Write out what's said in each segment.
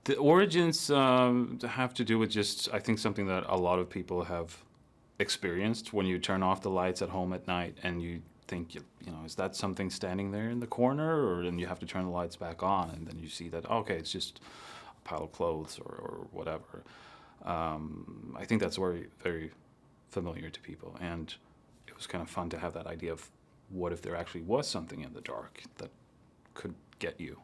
The origins have to do with just, I think, something that a lot of people have experienced when you turn off the lights at home at night and you think, is that something standing there in the corner? Or then you have to turn the lights back on and then you see that, okay, it's just a pile of clothes or whatever. I think that's very, very familiar to people. And it was kind of fun to have that idea of what if there actually was something in the dark that could get you.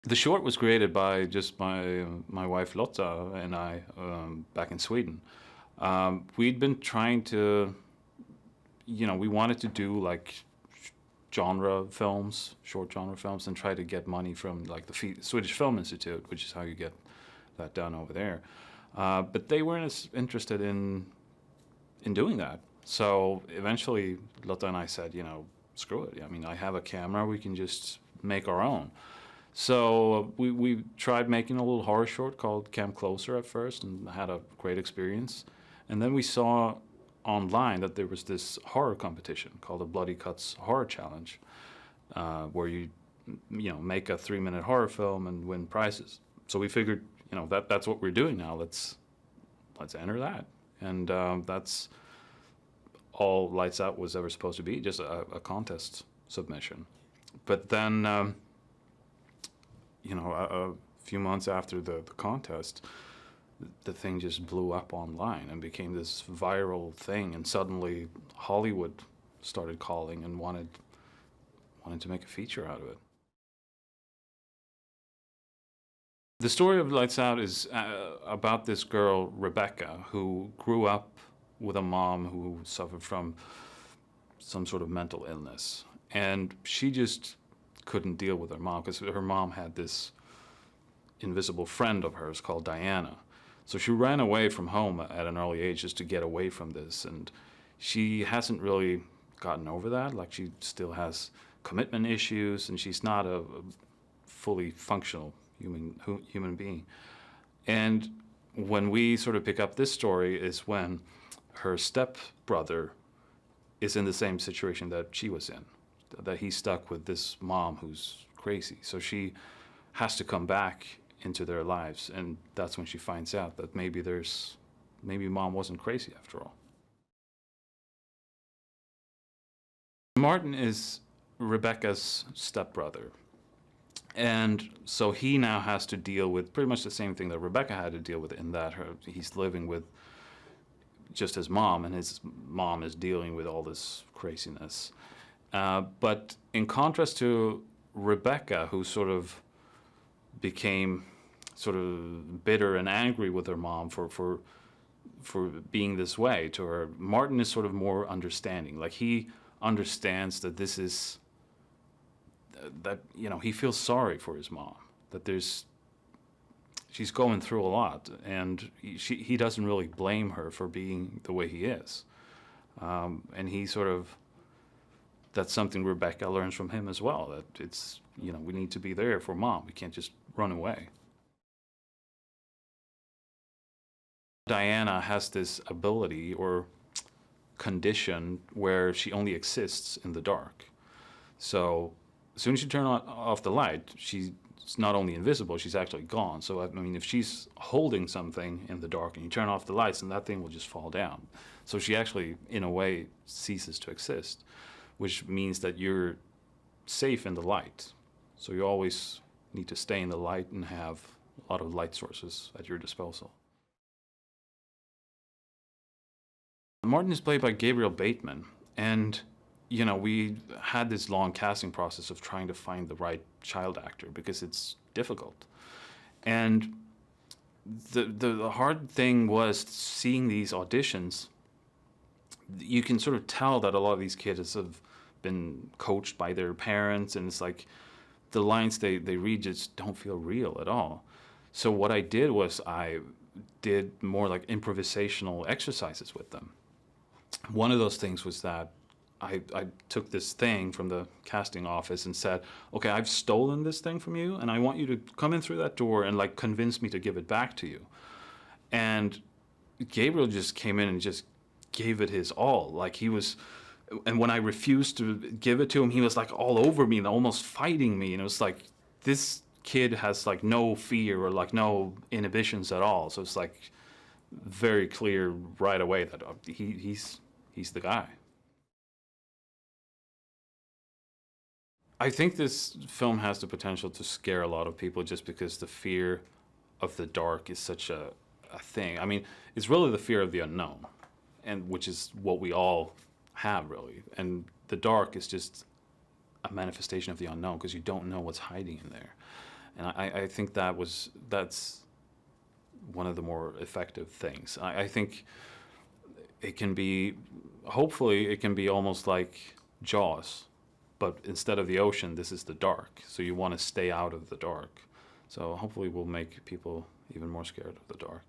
The short was created by just my wife Lotta and I back in Sweden. We'd been trying to, we wanted to do like genre films, short genre films, and try to get money from like the Swedish Film Institute, which is how you get that done over there. But they weren't as interested in doing that. So eventually Lotta and I said, screw it. I mean, I have a camera, we can just make our own. So we tried making a little horror short called Camp Closer at first and had a great experience. And then we saw online that there was this horror competition called the Bloody Cuts Horror Challenge, where you make a 3-minute horror film and win prizes. So we figured, that's what we're doing now. Let's enter that. And that's all Lights Out was ever supposed to be, just a contest submission. But then, a few months after the contest, the thing just blew up online and became this viral thing, and suddenly Hollywood started calling and wanted to make a feature out of it. The story of Lights Out is about this girl, Rebecca, who grew up with a mom who suffered from some sort of mental illness. And she just couldn't deal with her mom because her mom had this invisible friend of hers called Diana. So she ran away from home at an early age just to get away from this. And she hasn't really gotten over that. Like, she still has commitment issues, and she's not a fully functional human being. And when we sort of pick up this story is when her stepbrother is in the same situation that she was in, that he's stuck with this mom who's crazy. So she has to come back into their lives, and that's when she finds out that maybe mom wasn't crazy after all. Martin is Rebecca's stepbrother. And so he now has to deal with pretty much the same thing that Rebecca had to deal with, in that he's living with just his mom, and his mom is dealing with all this craziness. But in contrast to Rebecca, who sort of became sort of bitter and angry with her mom for being this way to her, Martin is sort of more understanding. Like, he understands that this is, that, he feels sorry for his mom, that she's going through a lot, and he doesn't really blame her for being the way he is. And he sort of, that's something Rebecca learns from him as well, that it's, we need to be there for mom. We can't just run away. Diana has this ability or condition where she only exists in the dark. So as soon as you turn off the light, she's not only invisible, she's actually gone. So, I mean, if she's holding something in the dark and you turn off the lights, then that thing will just fall down. So she actually, in a way, ceases to exist, which means that you're safe in the light. So you always need to stay in the light and have a lot of light sources at your disposal. Martin is played by Gabriel Bateman, and we had this long casting process of trying to find the right child actor because it's difficult. And the hard thing was seeing these auditions. You can sort of tell that a lot of these kids have been coached by their parents, and it's like the lines they read just don't feel real at all. So what I did was I did more like improvisational exercises with them. One of those things was that I took this thing from the casting office and said, okay, I've stolen this thing from you, and I want you to come in through that door and like convince me to give it back to you. And Gabriel just came in and just gave it his all. Like, he was, and when I refused to give it to him, he was like all over me and almost fighting me. And it was like, this kid has like no fear or like no inhibitions at all. So it's like very clear right away that he's the guy. I think this film has the potential to scare a lot of people just because the fear of the dark is such a thing. I mean, it's really the fear of the unknown, and which is what we all have really. And the dark is just a manifestation of the unknown because you don't know what's hiding in there. And I think that's one of the more effective things. I think it can be, hopefully, it can be almost like Jaws, but instead of the ocean, this is the dark. So you want to stay out of the dark. So hopefully we'll make people even more scared of the dark.